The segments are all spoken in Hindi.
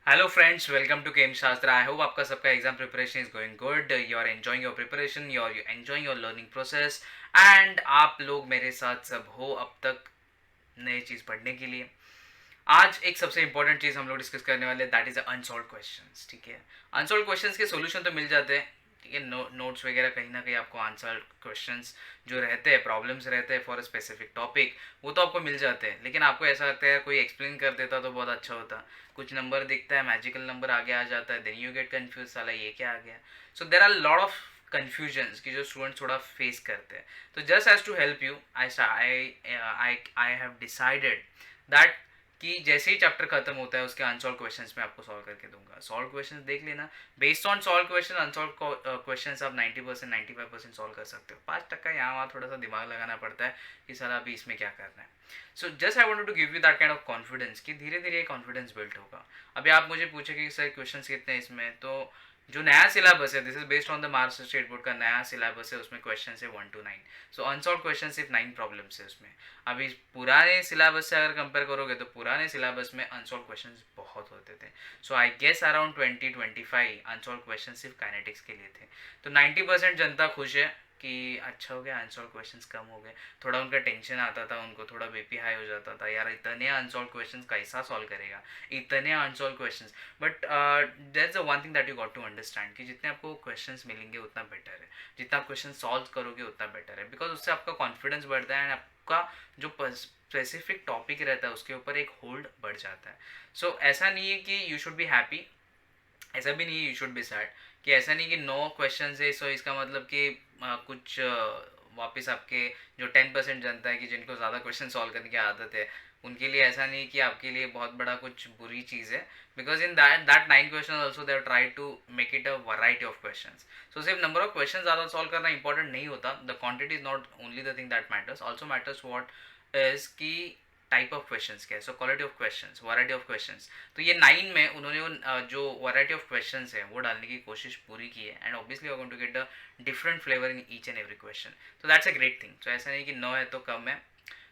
Hello friends, welcome to chem Shastra. I hope आपका सबका exam preparation is going good. You are enjoying your preparation, you are enjoying your learning process and आप लोग मेरे साथ सब हो अब तक नई चीज़ पढ़ने के लिए। आज एक सबसे इंपॉर्टेंट चीज़ हम लोग डिस्कस करने वाले, दैट इज़ अनसॉल्व क्वेश्चंस। ठीक है, अनसॉल्व क्वेश्चंस के सॉल्यूशन तो मिल जाते हैं। ठीक है, नोट्स वगैरह कहीं ना कहीं आपको आंसर क्वेश्चंस जो रहते हैं, प्रॉब्लम्स रहते हैं फॉर अ स्पेसिफिक टॉपिक, वो तो आपको मिल जाते हैं। लेकिन आपको ऐसा लगता है कोई एक्सप्लेन कर देता तो बहुत अच्छा होता। कुछ नंबर दिखता है, मैजिकल नंबर आगे आ जाता है, देन यू गेट कंफ्यूज, साला ये क्या आ गया। So there are lot of confusions की जो स्टूडेंट थोड़ा फेस करते हैं। तो just as to help you, I have decided that कि जैसे ही चैप्टर खत्म होता है उसके अनसॉल्व क्वेश्चंस मैं आपको सॉल्व करके दूंगा। सॉल्व क्वेश्चंस देख लेना, based on solve question unsolved questions आप 90% 95% सॉल्व कर सकते हो। 5% यहाँ वहाँ थोड़ा सा दिमाग लगाना पड़ता है कि सर अभी इसमें क्या करना है। So just I wanted to give you that kind of confidence कि धीरे धीरे कॉन्फिडेंस बिल्ड होगा। अभी आप मुझे पूछे कि सर क्वेश्चन कितने हैं इसमें, तो जो नया सिलेबस है, this is based on the Maharashtra state board का नया सिलेबस है, उसमें क्वेश्चन है 1 to 9। सो अनसॉल्व क्वेश्चन सिर्फ 9 प्रॉब्लम्स है उसमें। अभी पुराने सिलेबस से अगर कंपेयर करोगे तो पुराने सिलेबस में अनसॉल्व क्वेश्चंस बहुत होते थे। So I guess around 20-25 unsolved question सिर्फ काइनेटिक्स के लिए थे। तो 90% जनता खुश है कि अच्छा हो गया, अनसॉल्व क्वेश्चंस कम हो गए। थोड़ा उनका टेंशन आता था, उनको थोड़ा बीपी हाई हो जाता था, यार इतने अनसॉल्व क्वेश्चंस कैसा सॉल्व करेगा, इतने unsolved questions. But that's the one thing that you got to understand कि जितने आपको क्वेश्चंस मिलेंगे उतना बेटर है, जितना आप क्वेश्चन सॉल्व करोगे उतना बेटर है, बिकॉज उससे आपका कॉन्फिडेंस बढ़ता है एंड आपका जो स्पेसिफिक टॉपिक रहता है उसके ऊपर एक होल्ड बढ़ जाता है। सो ऐसा नहीं है कि यू शुड बी हैप्पी, ऐसा भी नहीं है यू शुड बी सैड। कि ऐसा नहीं कि नो क्वेश्चन है सो इसका मतलब कि कुछ वापस आपके जो 10% जनता है कि जिनको ज़्यादा क्वेश्चन सॉल्व करने की आदत है, उनके लिए ऐसा नहीं कि आपके लिए बहुत बड़ा कुछ बुरी चीज़ है। Because in that 9 question also they try to make it a variety of question. So सिर्फ नंबर ऑफ क्वेश्चन ज़्यादा सॉल्व करना इंपॉर्टेंट नहीं होता, the quantity is not only the thing that matters, also matters what is की टाइप ऑफ क्वेश्चंस क्या है। So quality of questions, variety of questions. तो ये 9 में उन्होंने जो वैरायटी ऑफ क्वेश्चंस है वो डालने की कोशिश पूरी की है, and obviously you are going to get a different flavour in each and every question. तो दैट्स अ ग्रेट थिंग। तो ऐसा नहीं कि 9 है तो कम है,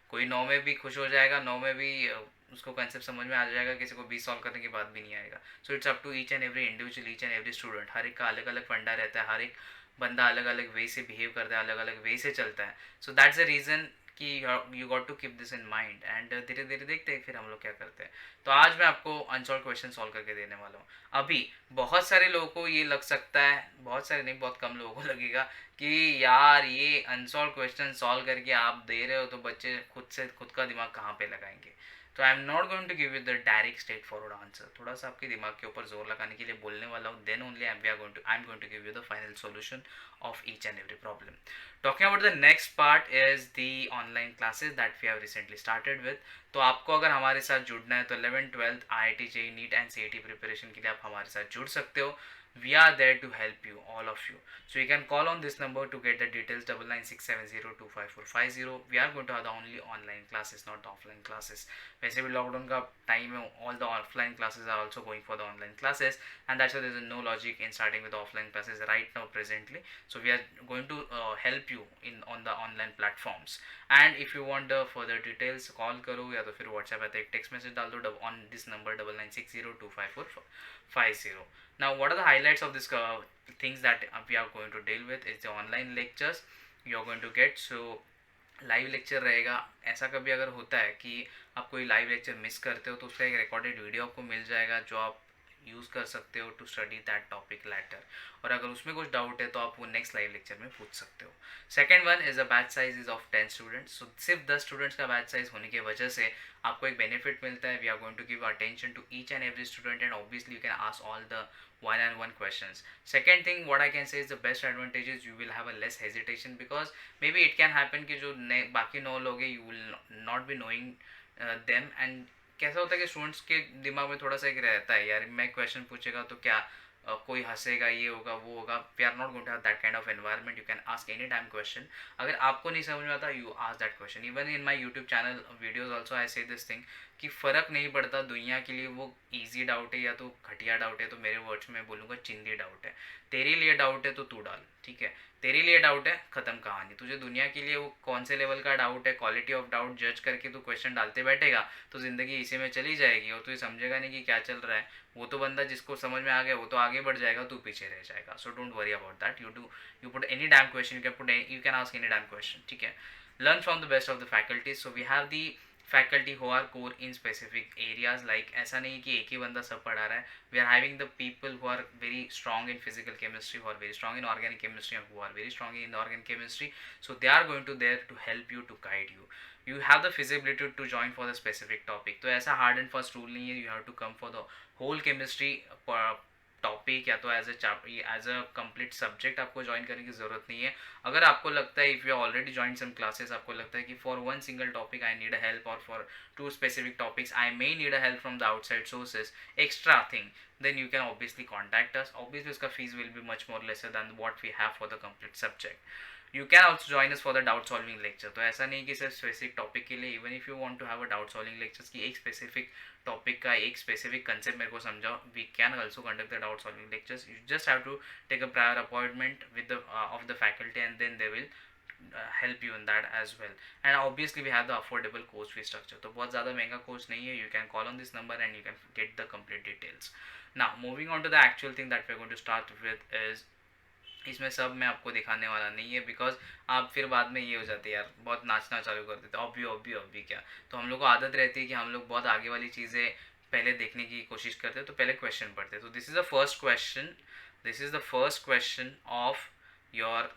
कोई 9 में भी खुश हो जाएगा, 9 में भी उसको कंसेप्ट समझ में आ जाएगा, किसी को 20 सॉल्व करने की बात भी नहीं आएगा। So it's up to each and every individual, each and every student. हर एक का अलग अलग फंडा रहता है, हर एक बंदा अलग अलग वे से बिहेव करता है, अलग अलग वे से चलता है। सो दैट्स द रीज़न कि you got to keep this in mind, and धीरे धीरे देखते हैं फिर हम लोग क्या करते हैं। तो आज मैं आपको अनसॉल्व क्वेश्चन सॉल्व करके देने वाला हूँ। अभी बहुत सारे लोगों को ये लग सकता है, बहुत सारे नहीं, बहुत कम लोगों को लगेगा कि यार ये अनसॉल्व क्वेश्चन सॉल्व करके आप दे रहे हो तो बच्चे खुद से खुद का दिमाग कहाँ पे लगाएंगे। तो I am not going to give you the direct straightforward answer, थोड़ा सा आपके दिमाग के ऊपर जोर लगाने के लिए बोलने वाला हूँ, then only I am going to give you the final solution of each and every problem. Talking about the next part is the online classes that we have recently started with. तो आपको अगर हमारे साथ जुड़ना है तो 11th 12th IIT JEE NEET and CAT preparation के लिए आप हमारे साथ जुड़ सकते हो। We are there to help you, all of you. So you can call on this number to get the details, 9967025450. We are going to have the only online classes, not the offline classes. वैसे भी लॉकडाउन का टाइम है, all the offline classes are also going for the online classes, and that's why there is no logic in starting with the offline classes right now presently. So we are going to help you in on the online platforms. And if you want the further details, call करो या तो फिर WhatsApp पे एक text message डाल दो on this number 9960254550. Now what are the highlights of this things that we are going to deal with is the online lectures you are going to get. So live lecture रहेगा। ऐसा कभी अगर होता है कि आप कोई लाइव लेक्चर मिस करते हो तो उसका एक रिकॉर्डेड वीडियो आपको मिल जाएगा जो आप यूज़ कर सकते हो to study that topic later. और अगर उसमें कुछ डाउट है तो आप वो नेक्स्ट लाइव लेक्चर में पूछ सकते हो। Second one is a batch size is of 10 students. So सिर्फ 10 स्टूडेंट्स का बैच साइज होने की वजह से आपको एक बेनिफिट मिलता है। We are going to give attention to each and every student, and obviously you can ask all the one-on-one questions. Second thing what I can say is the best advantage is you will have a less hesitation, because maybe it can happen कि जो बाकी 9 लोग हैं you will not be knowing them, and कैसा होता है कि स्टूडेंट्स के दिमाग में थोड़ा सा एक रहता है, यार मैं क्वेश्चन पूछेगा तो क्या कोई हंसेगा, ये होगा वो होगा। We are not going to have that kind of environment. You can ask any time question. अगर आपको नहीं समझ में आता you ask that question. Even in my YouTube channel videos also I say this thing कि फ़र्क नहीं पड़ता दुनिया के लिए वो ईजी डाउट है या तो घटिया डाउट है, तो मेरे वर्ड्स में बोलूँगा चिंदी डाउट है। तेरे लिए डाउट है तो तू डाल, ठीक है। तेरे लिए डाउट है, खत्म कहानी। तुझे दुनिया के लिए वो कौन से लेवल का डाउट है, क्वालिटी ऑफ डाउट जज करके तू क्वेश्चन डालते बैठेगा तो ज़िंदगी इसी में चली जाएगी और तुझे समझेगा नहीं कि क्या चल रहा है। वो तो बंदा जिसको समझ में आ गया वो तो आगे बढ़ जाएगा, तू पीछे रह जाएगा। So don't worry about that, you put any damn question, you can ask any damn question, ठीक है। Learn from the best of the faculties. So we have the faculty who are core in specific areas, like ऐसा नहीं कि एक ही बंदा सब पढ़ा रहा है। We are having the people who are very strong in physical chemistry, who are very strong in organic chemistry, who are very strong in organic chemistry. So they are going to there to help you, to guide you. You have the feasibility to join for the specific topic. तो ऐसा hard and fast rule नहीं है, you have to come for the whole chemistry topic या तो एज अ कंप्लीट सब्जेक्ट आपको ज्वाइन करने की ज़रूरत नहीं है। अगर आपको लगता है, if you already join some classes, आपको लगता है कि for one single topic I need help और for two specific topics I may need help from the outside sources, extra thing, then you can obviously contact us. Obviously uska fees will be much more lesser than what we have for the complete subject. You can also join us for the doubt solving lecture. तो ऐसा नहीं कि सिर्फ स्पेसिफिक टॉपिक के लिए, even if you want to have a doubt solving lectures की एक स्पेसिफिक टॉपिक का एक स्पेसिफिक कंसेप्ट मेरे को समझाओ, we can also conduct the doubt solving lectures. You just have to take a prior appointment with the of the faculty and then they will help you in that as well. And obviously we have the affordable course fee structure. तो बहुत ज़्यादा महंगा कोर्स नहीं है. You can call on this number and you can get the complete details. Now moving on to the actual thing that we're going to start with is, इसमें सब मैं आपको दिखाने वाला नहीं है बिकॉज आप फिर बाद में ये हो जाते हैं यार, बहुत नाचना चालू कर देते, अब भी क्या। तो हम लोग को आदत रहती है कि हम लोग बहुत आगे वाली चीज़ें पहले देखने की कोशिश करते हैं, तो पहले क्वेश्चन पढ़ते हैं. तो this is the first question of your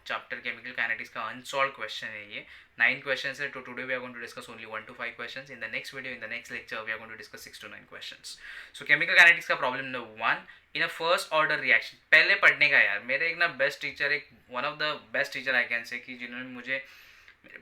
chapter chemical kinetics का अनसॉल्व क्वेश्चन है ये. 9 क्वेश्चंस है. तो today we are going to discuss only 1 to 5 questions. In the next video, in the next lecture we are going to discuss 6 to 9 questions. So chemical kinetics का problem number 1, in a first order reaction. पहले पढ़ने का यार, मेरे एक ना बेस्ट टीचर, एक one of the best teacher I can say, कि जिन्होंने मुझे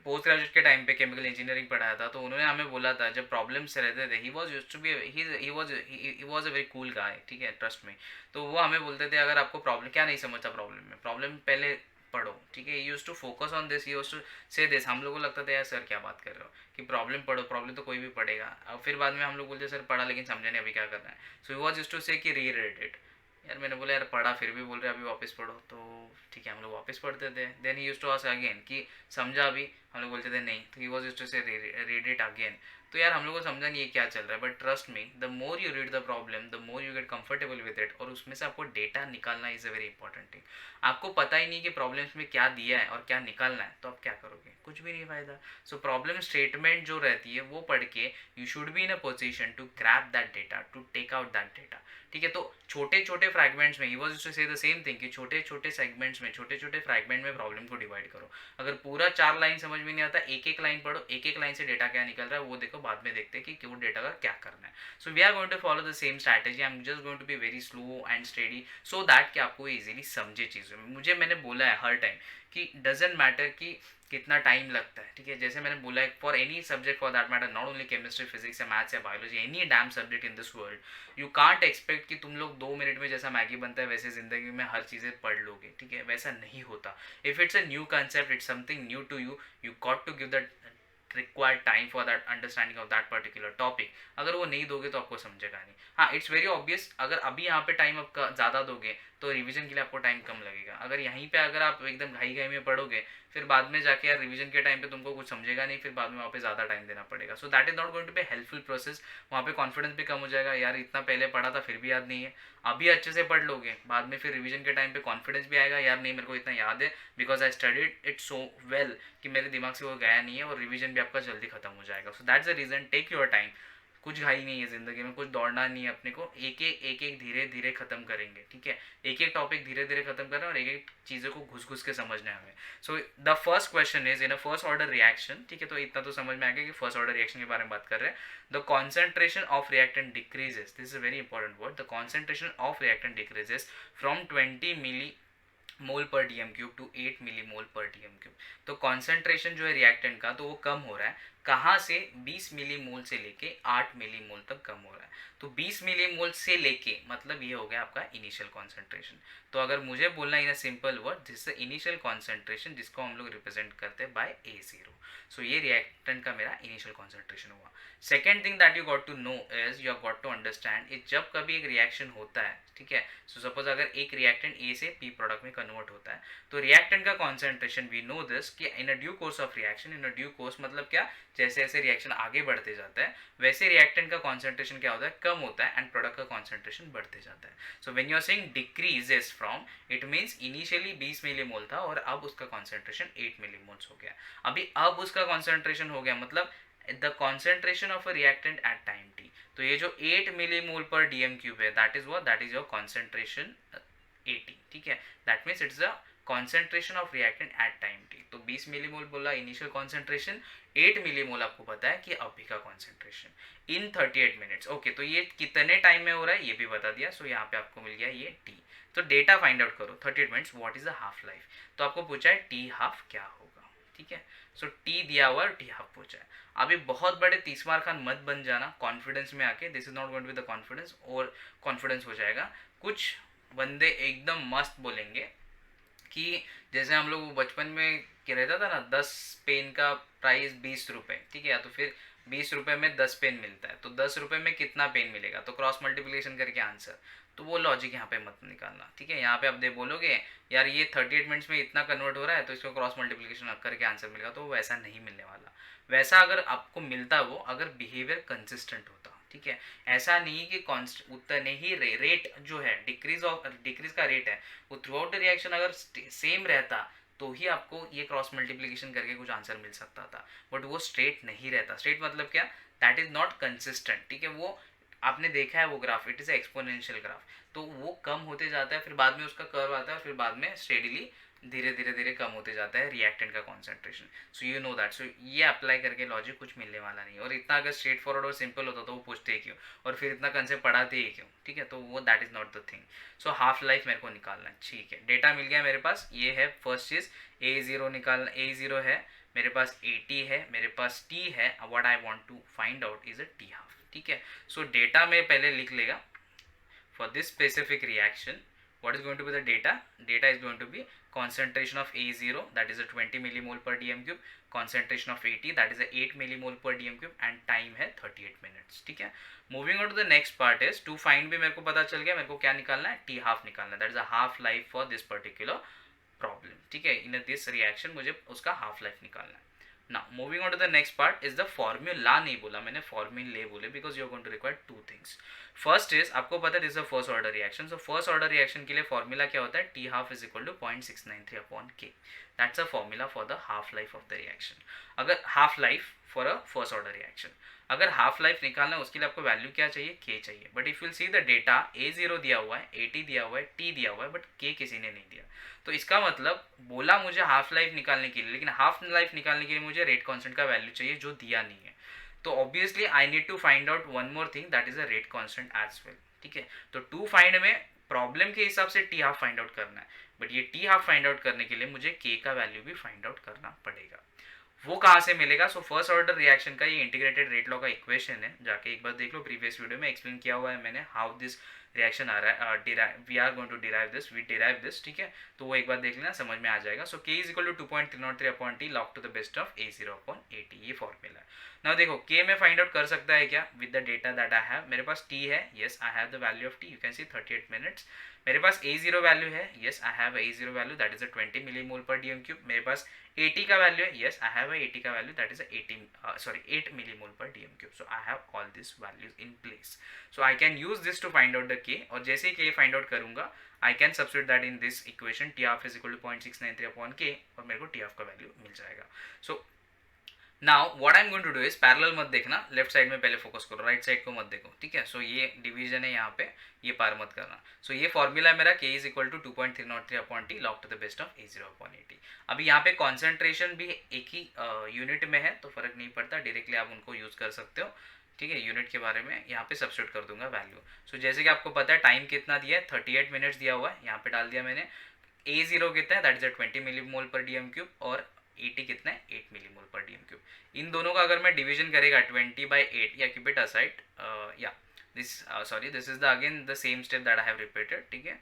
पोस्ट ग्रेजुएट के टाइम पे केमिकल इंजीनियरिंग पढ़ाया था, तो उन्होंने हमें बोला था जब प्रॉब्लम्स रहते थे, he was used to be he was a very cool guy, ठीक है, ट्रस्ट में. तो वो हमें बोलते थे अगर आपको प्रॉब्लम क्या नहीं समझता प्रॉब्लम पहले पढ़ो, ठीक है. Use to focus on this, use to say this. हम लोग को लगता था यार सर क्या बात कर रहे हो कि प्रॉब्लम पढ़ो, प्रॉब्लम तो कोई भी पढ़ेगा. और फिर बाद में हम लोग बोलते सर पढ़ा लेकिन समझा नहीं, अभी क्या करना है. सो ही वाज यूज्ड टू से कि रीरेड इट. यार मैंने बोला यार पढ़ा, फिर भी बोल रहे अभी वापस पढ़ो. तो ठीक है, हम लोग वापस पढ़ते थे. Then he used to ask again कि समझा अभी, हम लोग बोलते थे नहीं. तो he was used to say read it again. तो यार हम लोग को समझा नहीं है क्या चल रहा है, but trust me, the more you read the problem the more you get comfortable with it. और उसमें से आपको डेटा निकालना is a very important thing. आपको पता ही नहीं कि प्रॉब्लम्स में क्या दिया है और क्या निकालना है, तो आप क्या करोगे, कुछ भी नहीं फायदा. सो प्रॉब्लम स्टेटमेंट जो रहती है वो पढ़ के you should be in a position to grab that data, to take out that data, ठीक है. तो छोटे छोटे फ्रैगमेंट्स में, he was to say the same thing कि छोटे छोटे सेगमेंट्स में, छोटे छोटे फ्रैगमेंट में प्रॉब्लम को डिवाइड करो. अगर पूरा 4 लाइन समझ में नहीं आता, एक एक लाइन पढ़ो, एक एक लाइन से डेटा क्या निकल रहा है वो देखो, बाद में देखते हैं कि वो डेटा का क्या करना है. So we are going to follow the same strategy. I am just going to be very slow and steady so that कि आपको इजीली समझे चीज़ें. मैंने बोला है हर टाइम कि डजेंट मैटर कि कितना टाइम लगता है, ठीक है. जैसे मैंने बोला है for any subject for that matter, not only chemistry, physics या मैथ्स या biology, any damn subject in this world, you can't expect कि तुम लोग 2 मिनट में जैसा मैगी बनता है वैसे जिंदगी में हर चीज़ें पढ़ लोगे, ठीक है. वैसा नहीं होता. If it's a new concept, it's something new to you, you got to give that required time for that understanding of that particular topic. अगर वो नहीं दोगे तो आपको समझेगा नहीं. हाँ, इट्स वेरी ऑब्वियस, अगर अभी यहाँ पे टाइम आपका ज़्यादा दोगे तो रिवीजन के लिए आपको टाइम कम लगेगा. अगर यहीं पे अगर आप एकदम घाई घाई में पढ़ोगे, फिर बाद में जाके यार रिवीजन के टाइम पे तुमको कुछ समझेगा नहीं, फिर बाद में वहाँ पे ज़्यादा टाइम देना पड़ेगा. So that is not going to be helpful process. वहाँ पे कॉन्फिडेंस भी कम हो जाएगा, यार इतना पहले पढ़ा था फिर भी याद नहीं है. अभी अच्छे से पढ़ लोगे, बाद में फिर रिवीजन के टाइम पे कॉन्फिडेंस भी आएगा, यार नहीं मेरे को इतना याद है because I studied it so well कि मेरे दिमाग से वो गया नहीं है, और रिवीजन भी आपका जल्दी खत्म हो जाएगा. So that's the reason, take your time. कुछ घाई नहीं है ज़िंदगी में, कुछ दौड़ना नहीं है अपने को. एक धीरे धीरे ख़त्म करेंगे, ठीक है. एक एक टॉपिक धीरे धीरे खत्म करना और एक एक चीज़ों को घुस घुस के समझना है हमें. So the first question is in a first order reaction, ठीक है. तो इतना तो समझ में आ गया कि फर्स्ट ऑर्डर रिएक्शन के बारे में बात कर रहे हैं. The concentration of reactant decreases. This is a very important word. The concentration of reactant decreases from 20 मिली मोल पर डी एम क्यूब टू 8 मिली मोल पर डी एम क्यूब. तो कॉन्सेंट्रेशन जो है रिएक्टेंट का, तो वो कम हो रहा है. कहाँ से 20 मिलीमोल से लेके 8 मिलीमोल तक कम हो रहा है। तो 20 मिलीमोल से लेके मतलब ये हो गया आपका इनिशियल कॉन्सेंट्रेशन। तो अगर मुझे बोलना in a simple word, this initial concentration जिसको हम लोग रिप्रेजेंट करते हैं बाय A0। सो ये रिएक्टेंट का मेरा इनिशियल कॉन्सेंट्रेशन हुआ। Second thing that you got to know is you got to understand is जब कभी एक रिएक्शन होता है, ठीक है, सो सपोज अगर एक रिएक्टेंट ए से पी प्रोडक्ट में कन्वर्ट होता है तो रिएक्टेंट का कॉन्सेंट्रेशन वी नो दिस कि in a due course of reaction, in a due course मतलब क्या, जैसे जैसे रिएक्शन आगे बढ़ते जाता है वैसे रिएक्टेंट का कॉन्सेंट्रेशन क्या होता है, कम होता है एंड प्रोडक्ट का कॉन्सेंट्रेशन बढ़ते जाता है। So when you are saying decreases from, it means initially 20 millimole था और अब उसका कॉन्सेंट्रेशन 8 मिलीमोल्स हो गया। अभी अब उसका कॉन्सेंट्रेशन हो गया मतलब the concentration of a reactant eight time T. तो ये जो 8 मिलीमोल पर डीएम क्यूब है that is what, that is your concentration 80, ठीक है, that means it's the concentration of reactant eight time T. तो 20 मिलीमोल बोला इनिशियल कॉन्सेंट्रेशन, 8 मिलीमोल आपको पता है कि अभी का कॉन्सेंट्रेशन इन 38 मिनट्स। ओके, तो ये कितने टाइम में हो रहा है ये भी बता दिया। सो यहाँ पे आपको मिल गया ये टी। तो डेटा फाइंड आउट करो 38 minutes what is the half life. तो आपको पूछा है टी हाफ क्या होगा, ठीक है। सो टी दिया हुआ और टी हाफ पूछा है। अभी बहुत बड़े 30 मार खान मत बन जाना कॉन्फिडेंस में आके, this is not going to be the confidence, और कॉन्फिडेंस हो जाएगा। कुछ बंदे एकदम मस्त बोलेंगे कि जैसे हम लोग बचपन में क्या रहता था ना, 10 पेन का प्राइस 20 रुपये, ठीक है, या तो फिर 20 रुपये में 10 पेन मिलता है, तो 10 रुपये में कितना पेन मिलेगा, तो क्रॉस मल्टीप्लिकेशन करके आंसर। तो वो लॉजिक यहाँ पे मत निकालना, ठीक है। यहाँ पे आप दे बोलोगे यार ये 38 मिनट्स में इतना कन्वर्ट हो रहा है तो इसको क्रॉस मल्टीप्लिकेशन करके आंसर मिलेगा, तो वैसा नहीं मिलने वाला। वैसा अगर आपको मिलता वो अगर बिहेवियर कंसिस्टेंट होता, ठीक है। ऐसा नहीं कि कॉन्स्ट उतने ही रेट जो है डिक्रीज का रेट है वो थ्रू आउट द रिएक्शन अगर सेम रहता तो ही आपको ये क्रॉस मल्टीप्लिकेशन करके कुछ आंसर मिल सकता था, बट वो स्ट्रेट नहीं रहता। स्ट्रेट मतलब क्या, दैट इज नॉट कंसिस्टेंट, ठीक है। वो आपने देखा है वो graph, it is exponential graph, तो वो कम होते जाता है, फिर बाद में उसका कर्व आता है, फिर बाद में स्टेडीली धीरे धीरे धीरे कम होते जाता है रिएक्टेंट का concentration. So you know that. So ये अप्लाई करके लॉजिक कुछ मिलने वाला नहीं। और इतना अगर स्ट्रेट फॉरवर्ड और सिंपल होता तो वो पूछते ही क्यों, और फिर इतना कंसेप्ट पढ़ाते ही क्यों, ठीक है। तो वो that is not the thing. So half life मेरे को निकालना है, ठीक है। डेटा मिल गया मेरे पास, ये है फर्स्ट चीज। A0 निकालना, A0 है मेरे पास, AT है मेरे पास, T है। What I want to find out is a T half, ठीक है। सो डेटा में पहले लिख लेगा for this specific reaction what is going to be the data is going to be concentration of A0 that is a 20 millimole per dm cube, concentration of AT that is a 8 millimole per dm cube and time है 38 minutes, ठीक है। moving on to the next part is to find भी मेरे को पता चल गया मेरे को क्या निकालना है, T half निकालना है, that is a half life for this particular problem, ठीक है। in this reaction मुझे उसका half life निकालना है। Now moving on to the next part is the formula, नहीं बोला मैंने, formulae बोले because you are going to require two things. First is आपको पता है this is a first order reaction. So first order reaction के लिए formula क्या होता है, T half is equal to 0.693 upon K. That's a formula for the half life of the reaction. अगर half life for a first order reaction, अगर हाफ लाइफ निकालना है उसके लिए आपको वैल्यू क्या चाहिए, के चाहिए। But if you see the data A0 दिया हुआ है, AT दिया हुआ है, T दिया हुआ है, बट के किसी ने नहीं दिया। तो इसका मतलब बोला मुझे हाफ लाइफ निकालने के लिए, लेकिन हाफ लाइफ निकालने के लिए मुझे रेट कांस्टेंट का वैल्यू चाहिए जो दिया नहीं है। तो obviously I need to find out one more thing that is a rate constant as well, ठीक है। तो टू फाइंड में प्रॉब्लम के हिसाब से टी हाफ फाइंड आउट करना है, बट ये टी हाफ फाइंड आउट करने के लिए मुझे के का वैल्यू भी फाइंड आउट करना पड़ेगा। वो कहाँ से मिलेगा, सो फर्स्ट ऑर्डर रिएक्शन का ये इंटीग्रेटेड रेट लॉ का इक्वेशन है, जाके एक बार देख लो, प्रीवियस वीडियो में एक्सप्लेन किया हुआ है मैंने हाउ दिस रिएक्शन आ रहा है, we are going to derive this, we derive this, ठीक है। तो वो एक बार देख लेना, समझ में आ जाएगा। So k is equal to 2.303 upon T log to the best of A0 upon AT, ये फॉर्मूला है। नाउ देखो k में फाइंड आउट कर सकता है क्या, with the data that I have, मेरे पास t है, yes I have the value of t, you can see 38 minutes. मेरे पास A0 वैल्यू है, yes I have A0 value that is a 20 millimole पर डीएम क्यूब। मेरे पास AT का वैल्यू है, यस आई हैव AT का वैल्यू दैट इज 8 मिलीमोल पर DM cube. So I have all this values in place, so I can use this to find out the k। और जैसे ही k फाइंड आउट करूंगा I can substitute that in this equation, T half is equal to 0.693 upon k, और मेरे को टी हाफ का वैल्यू मिल जाएगा। So now what I am going to do is, parallel मत देखना, लेफ्ट साइड में पहले फोकस करो, राइट साइड को मत देखो, ठीक है। सो ये डिवीजन है यहाँ पे, ये पार मत करना। सो ये फॉर्मूला है मेरा, k is equal to 2.303 upon T log to the best of A0 upon AT। अभी यहाँ पे कॉन्सेंट्रेशन भी एक ही यूनिट में है तो फर्क नहीं पड़ता, डायरेक्टली आप उनको यूज कर सकते हो, ठीक है। यूनिट के बारे में यहाँ पे सब्स्टिट्यूट कर दूंगा वैल्यू। सो जैसे कि आपको पता है टाइम कितना दिया है, 38 मिनट्स दिया हुआ है, यहाँ पे डाल दिया मैंने। A0 कितना है, दैट इज 20 मिलीमोल पर डीएम क्यूब, और 80 कितना है 8 मिलीमोल पर डीएम क्यूब। इन दोनों का अगर मैं डिवीजन करेगा 20/8 या कीप इट असाइड या this sorry this is the again the same step that I have repeated, ठीक है।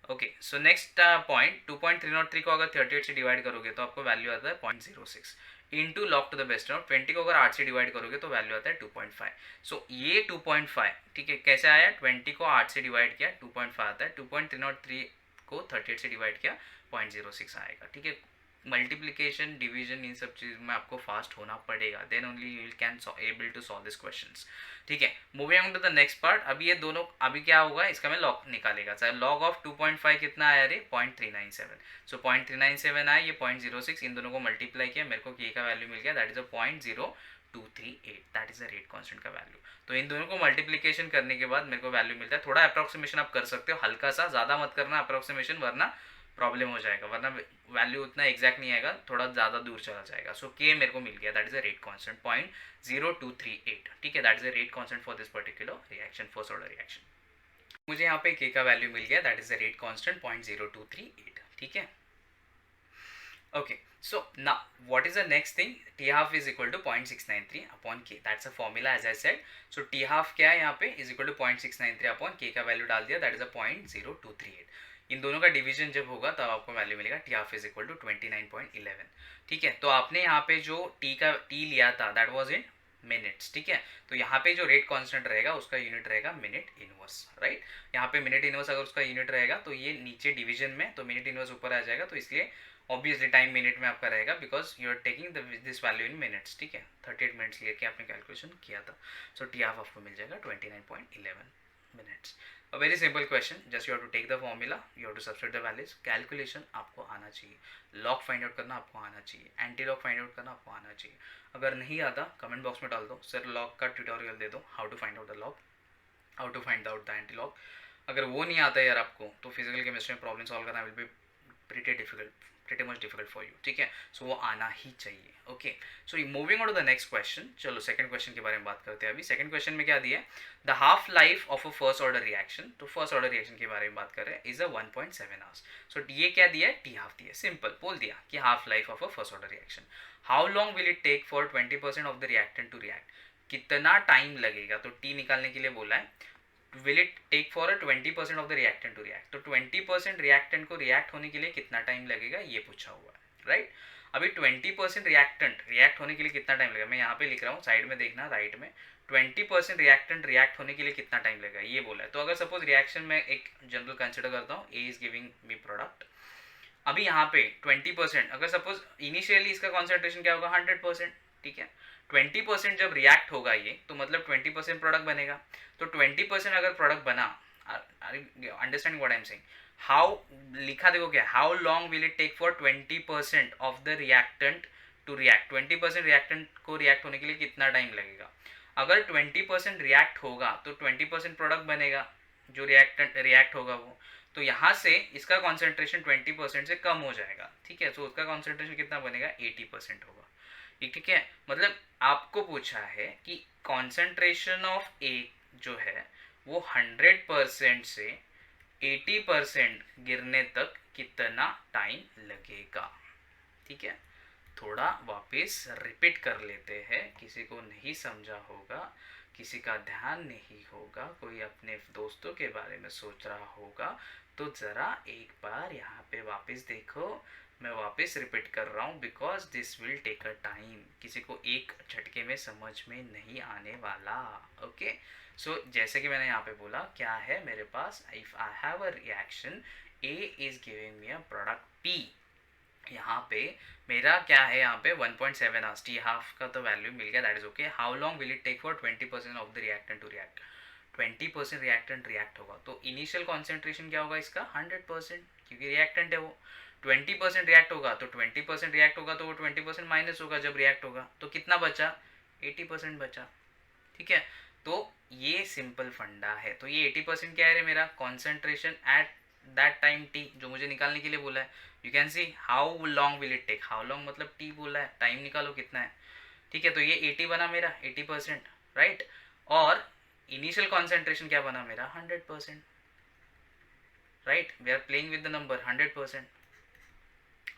ओके सो नेक्स्ट पॉइंट 2.303 को अगर 38 से डिवाइड करोगे तो आपको वैल्यू आता है 0.06 into log to the best note 20 को अगर 8 से डिवाइड करोगे तो वैल्यू आता है 2.5। सो ये 2.5 ठीक है कैसे आया, 20 को 8 से डिवाइड किया 2.5 आता है, 2.303 को 38 से डिवाइड किया 0.06 आएगा, ठीक है। मल्टीप्लीकेशन डिवीजन इन सब चीज में आपको फास्ट होना पड़ेगा, then only you can able to solve this questions, ठीक है। Moving on to the next part, अभी ये दोनों अभी क्या होगा इसका मैं लॉग निकालेगा, लॉग ऑफ 2.5 कितना आया रे 0.397, सो 0.397 आया, ये 0.06 इन दोनों को मल्टीप्लाई किया, मेरे को के का वैल्यू मिल गया that is a 0.0238, that is the rate constant का वैल्यू। तो इन दोनों को मल्टीप्लीकेशन करने के बाद मेरे को वैल्यू मिलता है, थोड़ा अप्रोक्सीमेशन आप कर सकते हो, हल्का सा, ज़्यादा मत करना अप्रोक्सीमेशन वरना प्रॉब्लम हो जाएगा, वरना वैल्यू उतना एग्जैक्ट नहीं आएगा, थोड़ा ज़्यादा दूर चला जाएगा। सो के मेरे को मिल गया that is a rate constant 0.0238, ठीक है, that is a rate constant for this particular reaction, first order reaction. मुझे यहाँ पे के का वैल्यू मिल गया that is the rate constant 0.0238, ठीक है। Okay, so now what is the next thing? T half is equal to 0.693 upon k. That's a formula as I said. So T half क्या है यहाँ पे is equal to 0.693 upon k का वैल्यू डाल दिया that is a 0.0238. इन दोनों का डिवीजन जब होगा तब आपको वैल्यू मिलेगा T half is equal to 29.11, ठीक है। तो आपने यहाँ पे जो T लिया था that was in मिनट्स, ठीक है। तो यहाँ पे जो रेट कांस्टेंट रहेगा उसका यूनिट रहेगा मिनट इनवर्स, राइट। यहाँ पे मिनट इनवर्स अगर उसका यूनिट रहेगा तो ये नीचे डिवीजन में तो मिनट इनवर्स ऊपर आ जाएगा, तो इसलिए ऑब्वियसली टाइम मिनट में आपका रहेगा because you are taking this value in minutes, ठीक है। 38 मिनट्स लेके आपने कैलकुलेशन किया था, सो टी हाफ आपको मिल जाएगा 29.11 minutes. A very simple question, just you have to take the formula, you have to substitute the values, calculation आपको आना चाहिए, लॉग फाइंड आउट करना आपको आना चाहिए, एंटी लॉग फाइंड आउट करना आपको आना चाहिए। अगर नहीं आता कमेंट बॉक्स में डाल दो, सर लॉग का ट्यूटोरियल दे दो, how to find out the log, how to find out the antilog. अगर वो नहीं आता यार आपको तो फिजिकल केमिस्ट्री में प्रॉब्लम सॉल्व करना will be pretty much difficult for you, ठीक है। सो वो आना ही चाहिए, okay. So moving on to the next question, चलो सेकंड क्वेश्चन के बारे में बात करते हैं। अभी सेकंड क्वेश्चन में क्या दिया है, the half life of a first order reaction, तो फर्स्ट ऑर्डर रिएक्शन के बारे में बात कर रहे हैं, इज अ 1.7 आवर्स। सो ये क्या दिया है, टी हाफ दिया है, सिंपल बोल दिया कि half life of a first order reaction. How long will it take for 20% of the reactant to react, कितना टाइम लगेगा, तो टी निकालने के लिए बोला है will it take for a 20% of the reactant to react, तो 20% रिएक्टेंट को रिएक्ट होने के लिए कितना टाइम लगेगा ये पूछा हुआ है, राइट। अभी 20% रिएक्टेंट रिएक्ट होने के लिए कितना टाइम लगेगा, मैं यहाँ पे लिख रहा हूँ, साइड में देखना राइट में, 20% रिएक्टेंट रिएक्ट होने के लिए कितना टाइम लगेगा ये बोला है। तो अगर सपोज रिएक्शन में एक जनरल कंसिडर करता हूँ, ए इज गिविंग मी प्रोडक्ट, अभी यहाँ पे 20%, अगर सपोज इनिशियली इसका कॉन्सेंट्रेशन क्या होगा 100%, ठीक है। 20% जब रिएक्ट होगा ये तो मतलब 20% प्रोडक्ट बनेगा, तो 20% अगर प्रोडक्ट बना, understanding what I am saying, how लिखा देखो क्या, how long will it take for 20% of the reactant to react, 20% reactant को रिएक्ट होने के लिए कितना टाइम लगेगा। अगर 20% रिएक्ट होगा तो 20% प्रोडक्ट बनेगा, जो रिएक्टेंट रिएक्ट होगा वो, तो यहाँ से इसका कॉन्सेंट्रेशन 20% से कम हो जाएगा, ठीक है। तो उसका कॉन्सेंट्रेशन कितना बनेगा 80% होगा, ठीक है। मतलब आपको पूछा है कि कॉन्सेंट्रेशन ऑफ ए जो है वो 100% से 80% गिरने तक कितना टाइम लगेगा, ठीक है। थोड़ा वापस रिपीट कर लेते हैं, किसी को नहीं समझा होगा, किसी का ध्यान नहीं होगा, कोई अपने दोस्तों के बारे में सोच रहा होगा, तो ज़रा एक बार यहाँ पे वापस देखो, मैं वापस रिपीट कर रहा हूँ because this will take a time, किसी को एक झटके में समझ में नहीं आने वाला, ओके। सो जैसे कि मैंने यहाँ पे बोला क्या है मेरे पास, if I have a reaction A is giving me a product P, यहाँ पे मेरा क्या है, यहाँ पे 1.7 आवर्स, टी हाफ का तो वैल्यू मिल गया that is okay. How long will it take for 20% of the reactant to react, 20% reactant react होगा तो इनिशियल कॉन्सेंट्रेशन क्या होगा इसका 100%, क्योंकि रिएक्टेंट है वो। 20% रिएक्ट होगा तो 20% रिएक्ट होगा तो वो 20% माइनस होगा जब रिएक्ट होगा, तो कितना बचा 80% बचा, ठीक है। तो ये सिंपल फंडा है, तो ये 80% क्या है रे मेरा concentration at that time T, जो मुझे निकालने के लिए बोला है। You can see how long will it take, how long मतलब टी बोला है, टाइम निकालो कितना है, ठीक है। तो ये 80 बना मेरा 80%, राइट। और इनिशियल कॉन्सेंट्रेशन क्या बना मेरा 100%, right. We are playing with the number 100%,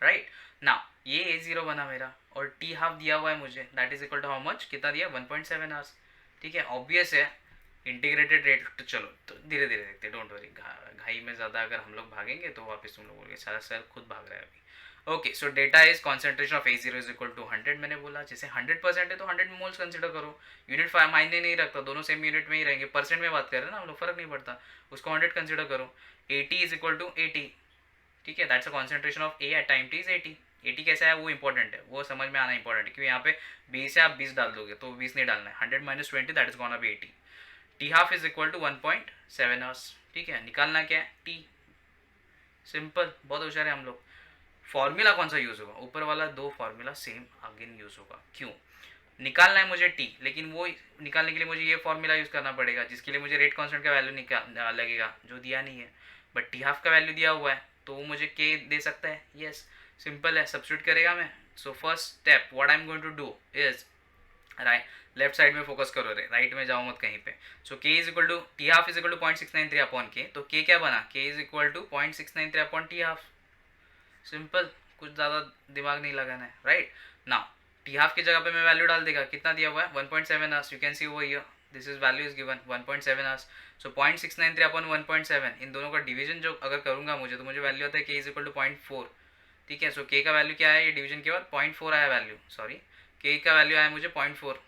right. Now ये A0 बना मेरा, और टी हाफ दिया हुआ है मुझे, that is equal to how much, कितना दिया, 1.7 आवर्स। ठीक है, ऑब्वियस है इंटीग्रेटेड रेट। तो चलो तो धीरे धीरे देखते, डोंट वरी, घाई में ज़्यादा अगर हम लोग भागेंगे तो वापस तुम लोग बोलोगे सारा सर खुद भाग रहा है अभी। Okay, so data is concentration of A0 is equal to 100। मैंने बोला जैसे 100% है तो 100 मोल्स कंसिडर करो, यूनिट मायने नहीं रखता, दोनों सेम यूनिट में ही रहेंगे, परसेंट में बात कर रहे हैं ना हम लोग, फर्क नहीं पड़ता, उसको 100 कंसिडर करो। 80 इज इक्वल टू 80। ठीक है, that's a concentration of A at time T is 80। 80 कैसा है वो इंपॉर्टेंट है, वो समझ में आना इंपॉर्टेंट है, क्योंकि यहाँ पे 20 है, आप 20 डाल दोगे तो 20 नहीं डालना है, 100 minus 20 that is gonna be 80। T half is equal to 1.7 hours. ठीक है, निकालना क्या है, टी, सिंपल, बहुत होशियार है हम लोग। फॉर्मूला कौन सा यूज़ होगा, ऊपर वाला दो फॉर्मूला सेम अगेन यूज़ होगा, क्यों, निकालना है मुझे टी, लेकिन वो निकालने के लिए मुझे ये फॉर्मूला यूज़ करना पड़ेगा, जिसके लिए मुझे रेट कांस्टेंट का वैल्यू निकाल लगेगा, जो दिया नहीं है, बट टी हाफ का वैल्यू दिया हुआ है, तो वो मुझे के दे सकता है, यस, सिंपल है, सब्स्टिट्यूट करेगा मैं। So first step what I am going to do is, right, left side में फोकस करो रे, राइट में जाओ मत कहीं पे। So K is equal to T half is equal to 0.693 upon K, तो के क्या बना, K is equal to 0.693 upon T half, simple, कुछ ज़्यादा दिमाग नहीं लगाना है, राइट। नाउ टी हाफ की जगह पे मैं वैल्यू डाल देगा, कितना दिया हुआ है 1.7 hours, you can C over here, this is value is given 1.7 hours. So 0.693 upon 1.7, इन दोनों का डिवीजन जो अगर करूंगा मुझे, तो मुझे वैल्यू आता है के इज इक्वल टू 0.4। ठीक है, सो के का वैल्यू क्या है, ये डिवीजन के बाद 0.4 आया वैल्यू, सॉरी, के का वैल्यू आया मुझे 0.4,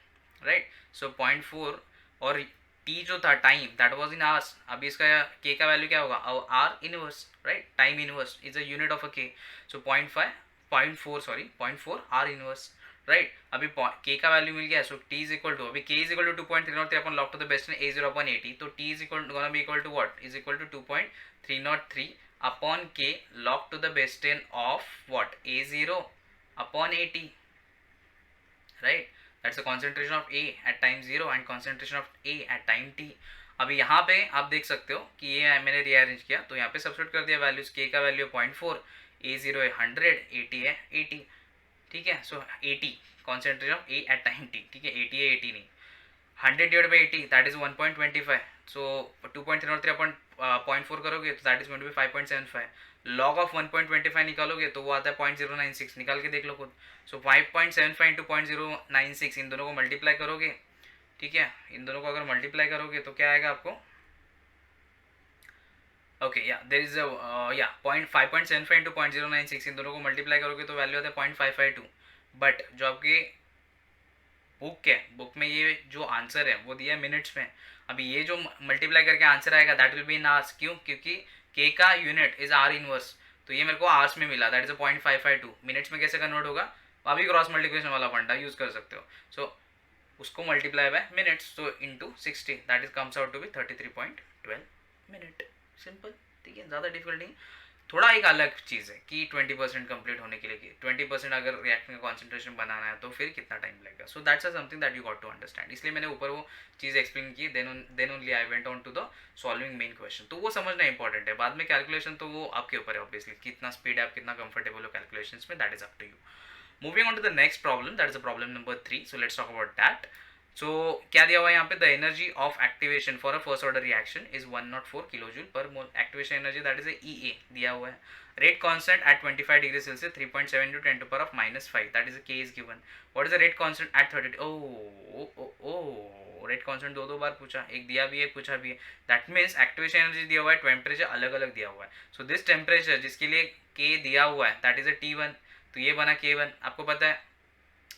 राइट। सो 0.4, और टी जो था time, that was in hours, अभी इसका के का वैल्यू क्या होगा, hour inverse, right, time inverse is a unit of a K. So 0.4 sorry 0.4 hour inverse, right. अभी के का वैल्यू मिल गया, so T is equal to, अभी K is equal to 2.303 upon log to the base in A0 upon 80, तो T is equal gonna be equal to what, is equal to 2.303 upon K log to the base in of what, A0 upon 80, right, that's the concentration of A at time 0 and concentration of A at time T. अभी यहाँ पे आप देख सकते हो कि ये मैंने रीअरेंज किया, तो यहाँ पे सब्स्टिट्यूट कर दिया वैल्यूज, के का वैल्यू 0.4, A0 है 100, 80 है 80। ठीक है, so 80 concentration of A at time T, ठीक है, 80 है 80 नहीं, 100 divide by 80 that is 1.25, so 2.303 upon 0.4 करोगे तो that is going to be 5.75, log of 1.25 निकालोगे तो वो आता है 0.096, निकाल के देख लो खुद। सो 5.75 इंटू 0.096, इन दोनों को मल्टीप्लाई करोगे, ठीक है, इन दोनों को अगर मल्टीप्लाई करोगे तो क्या आएगा आपको, ओके या देर इज या 5.75 इंटू 0.096, इन दोनों को मल्टीप्लाई करोगे तो वैल्यू आता है 0.552, बट जो आपके बुक है, बुक में ये जो आंसर है वो दिया है मिनट्स में, अभी ये जो मल्टीप्लाई करके आंसर आएगा that will be in hours, क्यों, क्योंकि के का यूनिट इज आर इनवर्स, तो ये मेरे को आवर्स में मिला, दैट इज 0.552, मिनट्स में कैसे कन्वर्ट होगा, अभी क्रॉस मल्टीप्लिकेशन वाला फंडा यूज कर सकते हो। सो उसको मल्टीप्लाई बाय मिनट्स, तो into 60 that is comes out to be 33.12 minute, simple. ठीक है, ज़्यादा डिफिकल्ट नहीं, थोड़ा एक अलग चीज़ है कि 20% कंप्लीट होने के लिए 20% अगर रिएक्शन का कॉन्सेंट्रेशन बनाना है तो फिर कितना टाइम लगेगा, so that's something that you got to understand, इसलिए मैंने ऊपर वो चीज़ एक्सप्लेन की, then only I went on to the solving main question, तो वो समझना इंपॉर्टेंट है, बाद में कैलकुलेशन तो वो आपके ऊपर है ऑब्वियसली, कितना स्पीड है आप, कितना कंफर्टेबल हो कैलकुलेशन में, that is up to you. Moving on to the next problem, that is a problem number 3, so let's talk about that. So क्या दिया हुआ है यहाँ पे, the energy of activation for a first order reaction is 104 kilojoule per mole, activation energy that is A दिया हुआ है, rate constant at 25 degree Celsius 3.7 into 10 to the power of -5, that is the k is given. What is the rate constant at 30, rate constant दो बार पूछा, एक दिया भी है पूछा भी है, that means activation energy दिया हुआ है, टेम्परेचर अलग अलग दिया हुआ है, so this temperature जिसके लिए k दिया हुआ है that is a T1, तो ये बना K1, आपको पता है,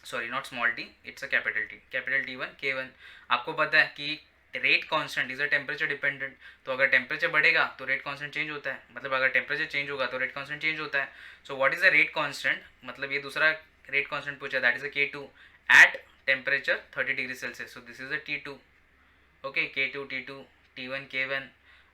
sorry not small T, it's a capital T1 K1, आपको पता है कि rate constant is a temperature dependent, तो अगर टेम्परेचर बढ़ेगा तो रेट कांस्टेंट चेंज होता है, मतलब अगर टेम्परेचर चेंज होगा तो रेट कांस्टेंट चेंज होता है। So what is the rate constant, मतलब ये दूसरा रेट कांस्टेंट पूछा, that is a K2 at temperature 30 degree Celsius, so this is a T2, okay, K2 T2 T1 K1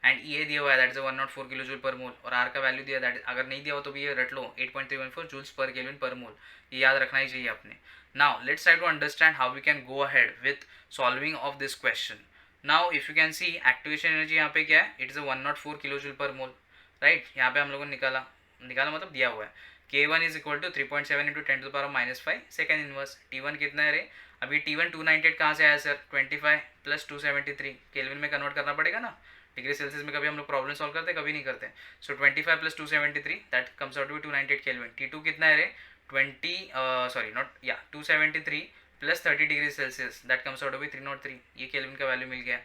and ये दिया हुआ है that is 104 kilo joule per मोल, और आर का वैल्यू दिया दैट, अगर नहीं दिया हो तो भी ये रट लो 8.314 जूल्स पर केल्विन पर मोल, ये याद रखना ही चाहिए आपने। Now let's try to understand how we can go ahead with solving of this question. Now if you can see activation energy यहाँ पे क्या है, it is 104 kilo joule per mole, right, यहाँ पे हम लोगों ने निकाला मतलब दिया हुआ है, K1 is equal to 3.7 into 10 to the power -5 second inverse, T1 कितना है रे, अभी T1 298 कहाँ से आया सर, 25 प्लस 273 केल्विन में कन्वर्ट करना पड़ेगा ना, डिग्री सेल्सियस में कभी हम लोग प्रॉब्लम सॉल्व करते हैं, कभी नहीं करते, so 25 plus 273 that comes out to be 298 kelvin. T2 कितना है रे, 20 sorry not yeah 273 plus 30 degree Celsius that comes out to be 303. ये केल्विन का वैल्यू मिल गया.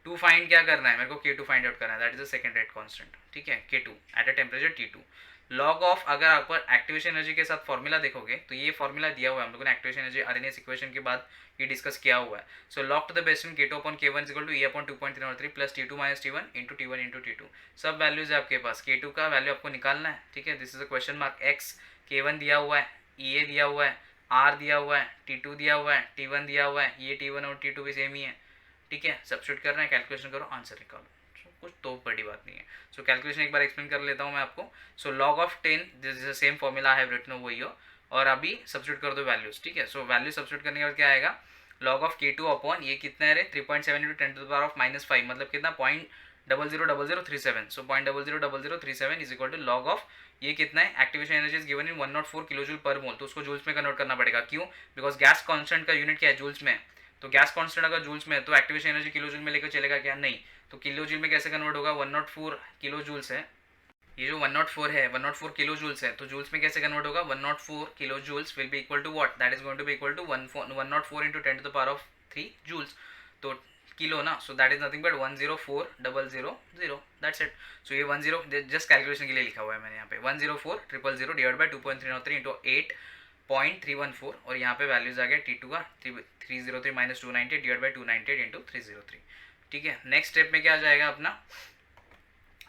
टू फाइंड क्या करना है मेरे को, K2 फाइंड आउट करना है, that is the second rate constant. ठीक है, K2 at a temperature T2. Log of, अगर आप एक्टिवेशन एनर्जी के साथ फॉर्मूला देखोगे तो ये फॉर्मूला दिया हुआ है हम लोगों ने एक्टिवेशन एनर्जी आरएनएस इक्वेशन के बाद ये डिस्कस किया हुआ है. So log to the base in K2 upon K1 is equal to E upon 2.303 plus T2 minus T1 into T1 into T2. सब वैल्यूज है आपके पास. K2 का वैल्यू आपको निकालना है. ठीक है, this is a question mark. X K1 दिया हुआ है, EA दिया हुआ है, R दिया हुआ है, T2 दिया हुआ है, T1 दिया हुआ है. ये T1 और T2 भी सेम ही है. ठीक है, सब्स्टिट्यूट करना है, कैलकुलेशन करो, आंसर निकालो. कुछ तो बड़ी बात नहीं है. सो कैलकुलेशन एक बार एक्सप्लेन कर लेता हूँ मैं आपको. So log of 10 this is the same formula I have written over here. और अभी सब्स्टिट्यूट कर दो वैल्यूज. ठीक है, सो वैल्यू सब्स्टिट्यूट करने के बाद क्या आएगा, लॉग ऑफ K2 अपॉन ये कितना है रे 3.7 into 10 to the power of -5 मतलब कितना 0.000037. So 0.000037 is equal to log of ये कितना है, activation energy is given in 104 kilo joule per mole. तो उसको जूल्स में कन्वर्ट करना पड़ेगा. क्यों? बिकॉज गैस कांस्टेंट का यूनिट क्या है, जूल्स में. तो गैस कांस्टेंट अगर जूल्स में है तो एक्टिवेशन एनर्जी किलो जूल में लेकर चलेगा क्या, नहीं. तो किलो जूल में कैसे कन्वर्ट होगा, 104 किलो जूल्स है, ये जो 104 है 104 किलो जूल्स है, तो जूल्स में कैसे कन्वर्ट होगा, 104 kilo joules will be equal to what, that is going to be equal to 104 into 10 to the power of 3 joules. तो किलो ना, so that is nothing but 104,000, that's it. So ये 10 जस्ट कैलकुलेशन के लिए लिखा हुआ है मैंने यहाँ पे 104,000 डिवाइड बाई 2.303 इंटू 8.314 और यहाँ पे वैल्यूज आ गया T2 का 303 माइनस 298 डिवाइड बाई 298 इंटू 303. ठीक है, नेक्स्ट स्टेप में क्या आ जाएगा अपना.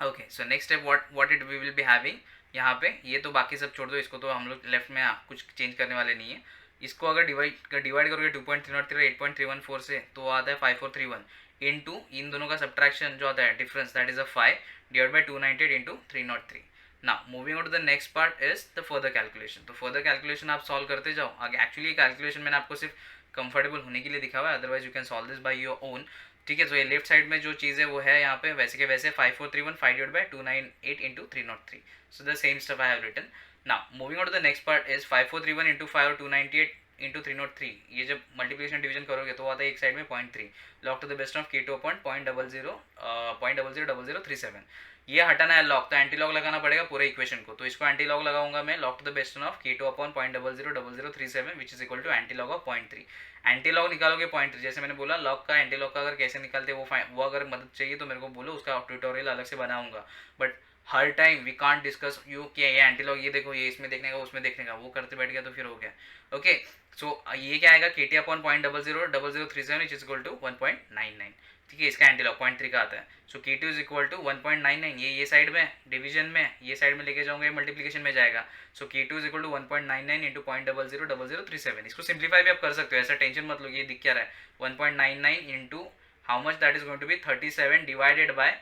Okay, so next step what it we will be having. यहाँ पे ये तो बाकी सब छोड़ दो, इसको तो हम लोग लेफ्ट में कुछ चेंज करने वाले नहीं है. इसको अगर डिवाइड करोगे 2.303 और 8.314 से तो आता है 5431 इंटू इन दोनों का सब्ट्रैक्शन जो आता है difference that is a 5 divide by 298 into 303. Now moving on to the next part is the further calculation. तो फर्दर कैलकुलेशन आप सॉल्व करते जाओ. आगे एक्चुअली कैलकुलेशन मैंने आपको सिर्फ कंफर्टेबल होने के लिए दिखा हुआ है, otherwise you can solve this by your own. ठीक है, तो ये लेफ्ट साइड में जो चीज़ है वो है यहाँ पे वैसे के वैसे 5431 5 divide by 298 into 303. So the same stuff I have written. Now moving on to the next part is 5431 into 5 और 298 इंटू 303. ये जब मल्टीप्लिकेशन डिवीजन करोगे तो आता है एक साइड में 0.3. Log to the best of K2 upon 0.000037. ये हटाना है लॉग, तो एंटी लॉग लगाना पड़ेगा पूरे इक्वेशन को. तो इसको एंटी लॉग लगाऊंगा मैं. Log to the best of K2 upon 0.000037 which is equal to anti log of 0.3. Anti log निकालोगे 0.3. जैसे मैंने बोला लॉग का एंटी लॉग का अगर कैसे निकालते वो अगर मदद चाहिए तो मेरे को बोलो, उसका ट्यूटोरियल अलग से बनाऊंगा. बट हर time we can't discuss you कि ये एंटी लॉग ये देखो, ये इसमें देखने का उसमें देखने का, वो करते बैठ गया तो फिर हो गया. ओके, सो ये क्या आएगा, KT upon 0.000037 is equal to 1.99. ठीक है, इसका एंटी लॉग 0.3 का आता है. सो K2 इज इक्वल टू 1.99. ये साइड में डिवीजन में, ये साइड में लेके जाऊंगा, ये मल्टीप्लिकेशन में जाएगा. So K2 is equal to 1.99 into 0.000037. इसको सिंप्लीफाई भी आप कर सकते हो, ऐसा टेंशन मत लो. ये दिख क्या रहा है 1.99 into how much, that is going to be 37 divided by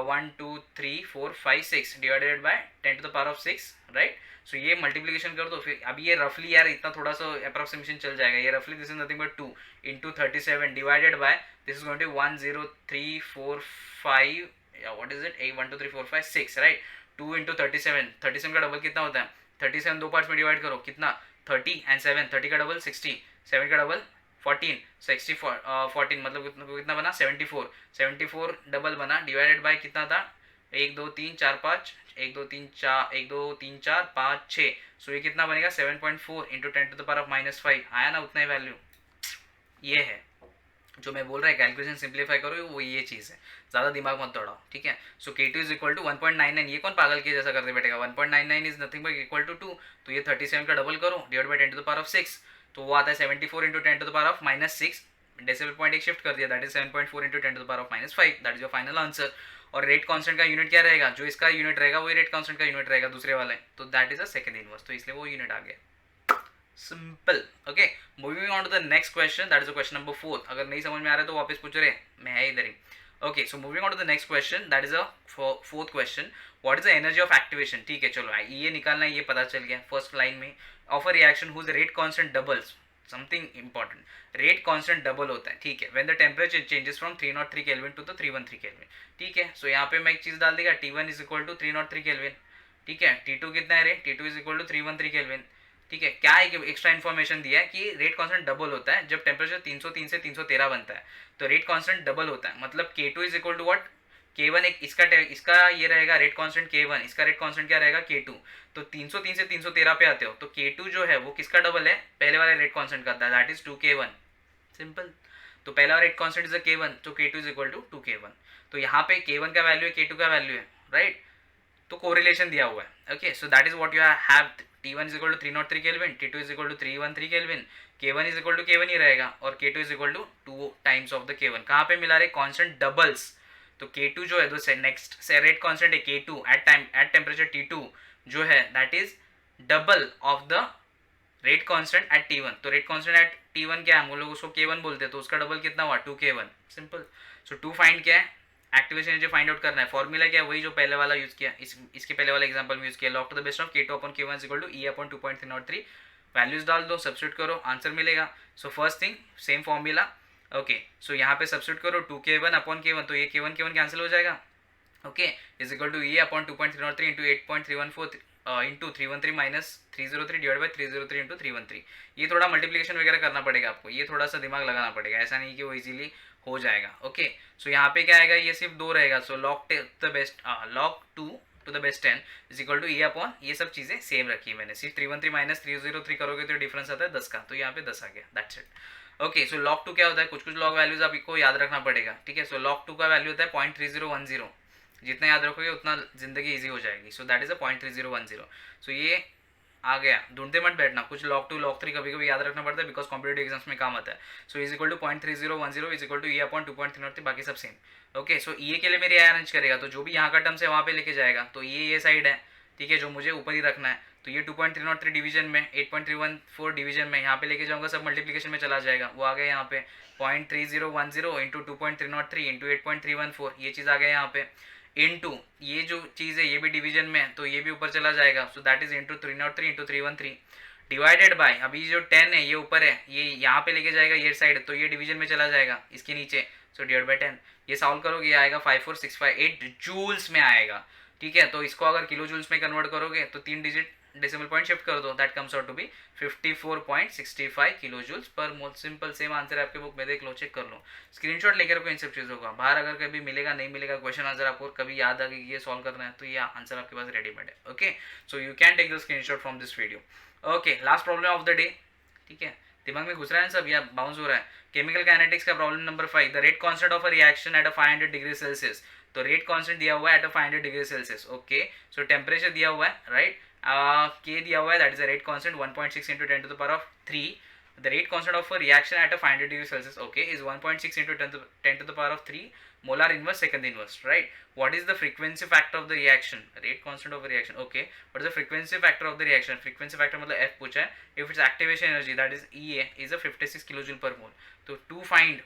1 2 3 4 5 6 divided by 10 to the power of 6, right. So ये मल्टीप्लिकेशन कर दो. फिर अभी ये रफली यार इतना थोड़ा सा अप्रोक्सीमेशन चल जाएगा. ये रफली this is nothing but 2 into 37 divided by this is going to 1 0 3 4 5 what is it 8 1 2 3 4 5 6, right. 2 into 37 का डबल कितना होता है, 37 दो पार्ट्स में डिवाइड करो कितना 30 एंड 7 30 का डबल 60, 7 का डबल 14, 60 14 मतलब कितना बना 74 डबल बना डिवाइडेड बाय कितना था 1 2 3 4 5 1 2 3 4 1 2 3 4 5 6. सो ये कितना बनेगा 7.4 into 10 to the power of -5. आया ना उतना ही वैल्यू. ये है जो मैं बोल रहा है, कैलकुलेशन सिंप्लीफाई करो, वो ये चीज़ है, ज़्यादा दिमाग मत दौड़ाओ. ठीक है, सो K2 इज इक्वल टू 1.99. ये कौन पागल के जैसा करते बैठेगा, 1.99 is nothing but equal to 2. तो ये 37 का डबल करो divide by 10 to the power of 6, तो वो आता है 74 into 10 to the power of -6. Decimal point एक शिफ्ट कर दिया, that is 7.4 into 10 to the power of -5. That is your final answer. और रेट कांस्टेंट का यूनिट क्या रहेगा, जो इसका यूनिट रहेगा वही रेट कांस्टेंट का यूनिट रहेगा दूसरे वाले, तो that is a second inverse, तो इसलिए वो यूनिट आ गया. Simple. Okay, moving on to the next question, that is a question number 4. अगर नहीं समझ में आ रहा है तो वापस पूछ रहे, मैं है इधर ही. Okay, so moving on to the next question, that is a fourth question. What is the energy of activation. ठीक है, चलो ये निकालना है, ये पता चल गया फर्स्ट लाइन में. Of a reaction whose rate constant doubles, something important, rate constant double होता है. ठीक है, when the temperature changes from 303 kelvin to the 313 kelvin. ठीक है, सो यहाँ पे मैं एक चीज डाल देगा, T1 is equal to 303 kelvin. ठीक है, T2 कितना है रे, T2 is equal to 313 kelvin. ठीक है, क्या एक एक्स्ट्रा इन्फॉर्मेशन दिया है कि रेट कांस्टेंट डबल होता है जब टेम्परेचर 303 से 313 बनता है, तो रेट कांस्टेंट डबल होता है. मतलब K2 is equal to what, K1 एक इसका ये रहेगा रेट कांस्टेंट K1, इसका रेट कांस्टेंट क्या रहेगा K2। तो 303 से 313 पे आते हो तो K2 जो है वो किसका डबल है, पहले वाले रेट कांस्टेंट का, दैट इज 2K1। सिंपल। तो पहला रेट कांस्टेंट इज K1, तो K2 is equal to 2K1। तो यहाँ पे K1 का वैल्यू है, K2 का वैल्यू है, राइट। तो कोरिलेशन दिया हुआ है। Okay, so that is what you have. T1 is equal to 303 kelvin, T2 is equal to 313 kelvin, K1 is equal to K1 ही रहेगा और K2 is equal to 2 times of the K1। कहाँ पे मिला रहे कांस्टेंट डबल्स। तो K2 जो है तो नेक्स्ट से रेट कांस्टेंट है K2 एट टेम्परेचर T2 जो है that is double of the rate constant eight T1। तो रेट कांस्टेंट एट T1 क्या है, हम लोग उसको K1 बोलते हैं, तो उसका डबल कितना हुआ 2K1। सिंपल। सो 2 फाइंड क्या है, एक्टिवेशन एनर्जी फाइंड आउट करना है। फॉर्मूला क्या है, वही जो पहले वाला यूज किया, इसके पहले वाला एग्जांपल में यूज किया, log to the best of K2 upon K1 is equal to E upon 2.303। Values डाल दो, सब्स्टिट्यूट करो, आंसर मिलेगा। So first thing same formula. Okay, so यहाँ पे सब्स्टिट्यूट करो 2K1 अपॉन K1, तो ये K1 K1 कैंसिल हो जाएगा। Okay, is equal to E upon 2.303 into 8.314 into 313 minus 303 divide by 303 into 313। ये थोड़ा मल्टीप्लिकेशन वगैरह करना पड़ेगा आपको, ये थोड़ा सा दिमाग लगाना पड़ेगा, ऐसा नहीं कि वो इजीली हो जाएगा। ओके, सो यहाँ पे क्या आएगा, ये सिर्फ 2 रहेगा। So log the base log 2 to the base 10 is equal to E upon, ये सब चीज़ें सेम रखी है मैंने, सिर्फ 313 माइनस 303 करोगे तो डिफरेंस आता है 10 का, तो यहाँ पे 10 आ गया, that's it. Okay, so log 2 क्या होता है, कुछ कुछ log वैल्यूज आपको याद रखना पड़ेगा, ठीक है। सो log 2 का वैल्यू होता है 0.3010, जितना याद रखोगे उतना जिंदगी इजी हो जाएगी। सो दैट इज अ 0.3010। सो ये आ गया, ढूंढते मत बैठना, कुछ log 2 log 3 कभी कभी याद रखना पड़ता है बिकॉज कॉम्पिटेटिव एग्जाम्स में काम आता है। So is equal to 0.3010 is equal to E upon 2.303, बाकी सब सेम। ओके, सो E के लिए मेरे अरेंज करेगा, तो जो भी यहाँ का टर्म्स है वहाँ पे लेके जाएगा, तो ये साइड है, ठीक है, जो मुझे ऊपर ही रखना है। तो ये 2.303 डिवीजन में 8.314 डिवीजन में यहाँ पे लेके जाऊँगा, सब मल्टीप्लिकेशन में चला जाएगा, वो आ गया यहाँ पे 0.3010 इंटू 2.303 इंटू 8.314, ये चीज़ आ गया यहाँ पे, इनटू ये जो चीज़ है ये भी डिवीजन में है तो ये भी ऊपर चला जाएगा। सो that is into 303 into 313 divided by, अभी जो 10 है ये ऊपर है, ये यहाँ पे लेके जाएगा ये साइड, तो ये डिवीजन में चला जाएगा इसके नीचे। सो डिवाइड बाय 10, ये सॉल्व करोगे ये आएगा 54658 जूल्स में आएगा, ठीक है। तो इसको अगर किलो जूल्स में कन्वर्ट करोगे तो 3 डिजिट डेसिमल पॉइंट शिफ्ट कर दो, that comes out to be 54.65 kilo joules per mole. Simple, same answer है आपके बुक में, देख लो, चेक कर लो, स्क्रीनशॉट लेकर रखो इन सब चीज़ों का। बाहर अगर कभी मिलेगा नहीं मिलेगा क्वेश्चन आंसर, आपको कभी याद आ गई ये सॉल्व करना है तो ये आंसर आपके पास रेडीमेड है। Okay, so you can take the screenshot from this video. Okay, last problem of the day, ठीक है, दिमाग में घुस रहा है सब या बाउंस हो रहा है। केमिकल काइनेटिक्स का problem number 5, the rate constant of a reaction at a 500 degree Celsius. तो रेट कांस्टेंट दिया हुआ है at a 500 degree Celsius. Okay, so temperature दिया हुआ है, राइट, K दिया हुआ है, that is a rate constant 1.6 into 10 to the power of 3। The rate constant of a reaction at a 500 degree Celsius, okay, is 1.6 into 10 to the power of 3 molar inverse second inverse, right? What is the frequency factor of the reaction? Rate constant of a reaction, okay. What is the frequency factor of the reaction? Frequency factor मतलब F पूछा है। If its activation energy, that is EA, is a 56 kilojoule per mole. तो to find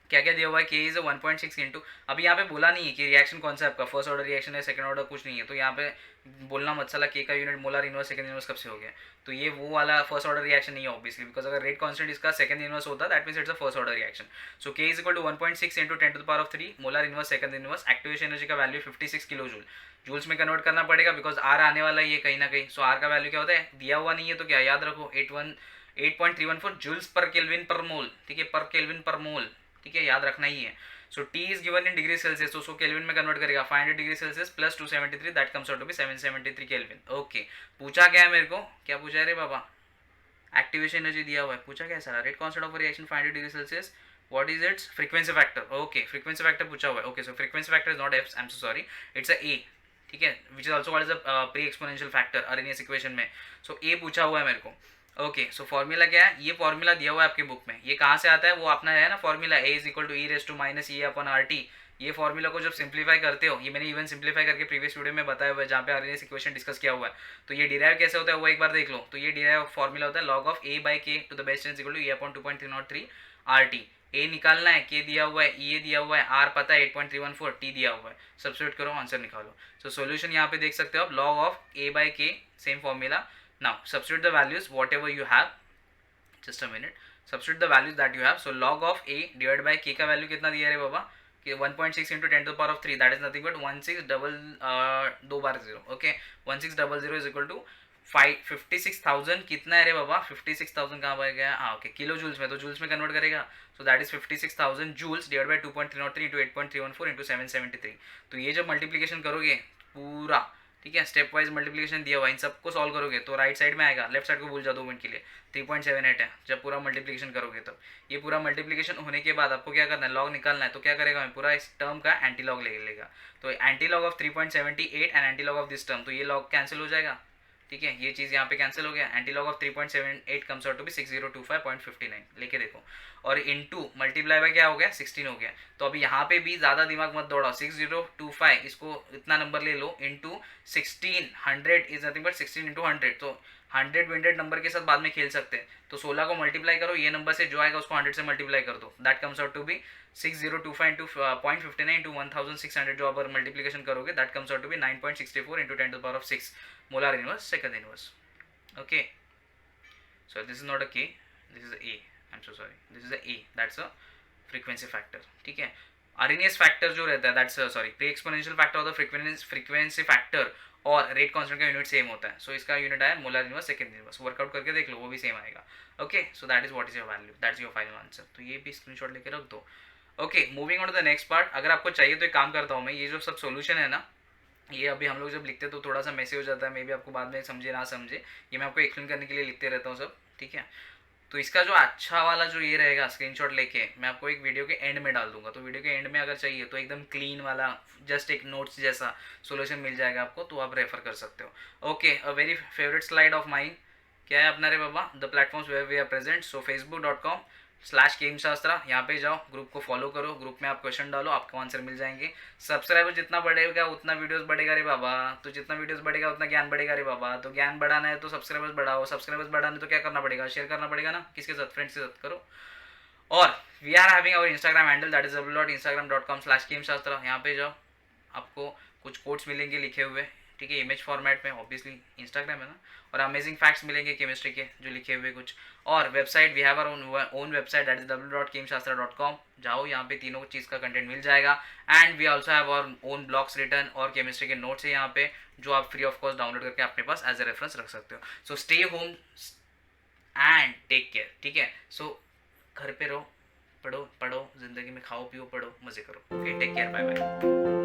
क्या क्या दिया हुआ है, K इज 1.6 इंटू, अभी यहाँ पे बोला नहीं है कि रिएक्शन कौन सा है आपका, फर्स्ट ऑर्डर रिएक्शन है, सेकंड ऑर्डर कुछ नहीं है, तो यहाँ पे बोलना मत साला K का unit molar inverse second inverse कब से हो गया। तो ये वो वाला फर्स्ट ऑर्डर रिएक्शन नहीं है ऑब्वियसली, बिकॉज अगर रेट कांस्टेंट इसका सेकंड इनवर्स होता that means it's a first order reaction. So K is equal to 1.6 into 10 to the power of 3 molar inverse second inverse, activation energy का वैल्यू 56 किलो जूल, जूल्स में कन्वर्ट करना पड़ेगा बिकॉज R आने वाला है ये कहीं ना कहीं। सो R का वैल्यू क्या होता है, दिया हुआ नहीं है तो क्या याद रखो 8.314 जूल्स पर केल्विन पर मोल, ठीक है, पर केल्विन पर मोल, ठीक है, याद रखना ही है। So T is given in degree Celsius, तो उसको केल्विन में कन्वर्ट करेगा, 500 degree Celsius plus 273, that comes out to be 773 kelvin. Okay, पूछा क्या है मेरे को, क्या पूछा है रे बाबा, एक्टिवेशन एनर्जी दिया हुआ है, पूछा क्या है सारा, rate constant of reaction 500 degree Celsius, what is its frequency factor. Okay, frequency factor पूछा हुआ है। Okay, so frequency factor is not F, I am so sorry, it's a A, ठीक है, which is also called as a pre exponential factor Arrhenius equation में। सो A पूछा हुआ है मेरे को। ओके, सो फॉर्मूला क्या है, ये फॉर्मूला दिया हुआ है आपके बुक में, ये कहाँ से आता है, वो अपना है ना formula, A is equal to E raise to minus E upon RT। ये फॉर्मूला को जब सिंप्लीफाई करते हो, ये मैंने इवन सिंप्लीफाई करके प्रीवियस वीडियो में बताया हुआ है जहाँ पे आरएनएस इक्वेशन डिस्कस किया हुआ है। तो ये डिराइव कैसे होता है वो एक बार देख लो। तो ये डिराइव फॉर्मूला होता है log of A by K to the base 10 equal to E upon 2.303 RT। A निकालना है, K दिया हुआ है, E दिया हुआ है, R पता है 8.314, T दिया हुआ है, सब्स्टिट्यूट करो आंसर निकालो। सो सॉल्यूशन यहाँ पे देख सकते हो आप, log of A by K, same formula. Now substitute the values whatever you have, just a minute, substitute the values that you have. So log of A divide by K का वैल्यू कितना दिया है रे बाबा, कि 1.6 into 10 to the power of 3, that is nothing but 1600 okay, 1600 is equal to 56,000 कितना है रे बाबा, 56,000 कहाँ पर गया, हाँ ओके, किलो जूल्स में, तो जूल्स में कन्वर्ट करेगा, so that is 56,000 joules divide by 2.303 into 8.314 into 773। तो ये जब मल्टीप्लीकेशन करोगे पूरा, ठीक है, स्टेप वाइज मल्टीप्लीकेशन दिया हुआ, इन सबको सॉल्व करोगे तो राइट साइड में आएगा, लेफ्ट साइड को भूल जाओ 2 मिनट के लिए, 3.78 है जब पूरा मल्टीप्लीकेशन करोगे तब। ये पूरा मल्टीप्लीकेशन होने के बाद आपको क्या करना है, लॉग निकालना है, तो क्या करेगा, पूरा इस टर्म का एंटी लॉग ले लेगा, तो anti log of 3.78 and anti log of this term, तो ये लॉग कैंसिल हो जाएगा, ठीक है, ये चीज़ यहाँ पे कैंसिल हो गया, anti log of 3.78 comes out to be 6025.59, लेके देखो, और इनटू मल्टीप्लाई बाय क्या हो गया, 16 हो गया। तो अभी यहाँ पे भी ज़्यादा दिमाग मत दौड़ाओ, 6025 इसको इतना नंबर ले लो, into 1600 is nothing but 16 into 100, तो 100 विंडेड नंबर के साथ बाद में खेल सकते हैं, तो 16 को मल्टीप्लाई करो, ये नंबर से जो आएगा उसको 100 से मल्टीप्लाई कर दो, that comes out to be 6025 into 0.59 into 1600, जो आप मल्टीप्लीकेशन करोगे that comes out to be 9.64 into 10⁻6 molar inverse second inverse. Okay, so this is not a K, this is a A, I'm so sorry, this is a A, that's a frequency factor, ठीक है। Arrhenius factor जो रहता है, that's sorry, pre exponential factor of the frequency factor और रेट कांस्टेंट का यूनिट सेम होता है, सो इसका यूनिट आया molar inverse second inverse, work out करके देख लो वो भी सेम आएगा। Okay, so that is what is your value, that's your final answer, तो ये भी स्क्रीनशॉट लेके रख दो। Okay, moving on to the next part. अगर आपको चाहिए तो एक काम करता हूँ मैं, ये जो सब सोल्यूशन है ना, ये अभी हम लोग जब लिखते हैं तो थोड़ा सा मैसेज हो जाता है, मे बी आपको बाद में समझे ना समझे, ये मैं आपको एक्सप्लेन करने के लिए लिखते रहता हूँ सब, ठीक है। तो इसका जो अच्छा वाला जो ये रहेगा स्क्रीनशॉट लेके मैं आपको एक वीडियो के एंड में डाल दूंगा, तो वीडियो के एंड में अगर चाहिए तो एकदम क्लीन वाला जस्ट एक नोट्स जैसा सॉल्यूशन मिल जाएगा आपको, तो आप रेफर कर सकते हो। Okay, a very favourite slide of mine क्या है अपना रे बाबा, the platforms where we are present, so facebook.com/KMShastra, यहाँ पे जाओ, ग्रुप को फॉलो करो, ग्रुप में आप क्वेश्चन डालो, आपको आंसर मिल जाएंगे। सब्सक्राइबर जितना बढ़ेगा उतना वीडियोस बढ़ेगा रे बाबा, तो जितना वीडियोस बढ़ेगा उतना ज्ञान बढ़ेगा रे बाबा, तो ज्ञान बढ़ाना है तो सब्सक्राइबर्स बढ़ाओ, सब्सक्राइबर्स बढ़ाने तो क्या करना पड़ेगा, शेयर करना पड़ेगा ना, किसके साथ, फ्रेंड्स के साथ करो। और we are having our Instagram handle, that is instagram.com/KMShastra, यहाँ पे जाओ, आपको कुछ कोट्स मिलेंगे लिखे हुए, ठीक है, इमेज फॉर्मेट में, ऑब्वियसली इंस्टाग्राम है ना, और अमेजिंग फैक्ट्स मिलेंगे केमिस्ट्री के जो लिखे हुए कुछ, और website we have our own website, that is www.kemshastra.com, जाओ, यहाँ पे तीनों चीज़ का कंटेंट मिल जाएगा। And we also have our own blogs written और केमिस्ट्री के नोट्स है यहाँ पे, जो आप फ्री ऑफ कॉस्ट डाउनलोड करके अपने पास एज ए रेफरेंस रख सकते हो। So stay home and take care, ठीक है। सो घर पे रहो, पढ़ो, जिंदगी में खाओ पियो पढ़ो, मजे करो। Okay, take care, bye bye.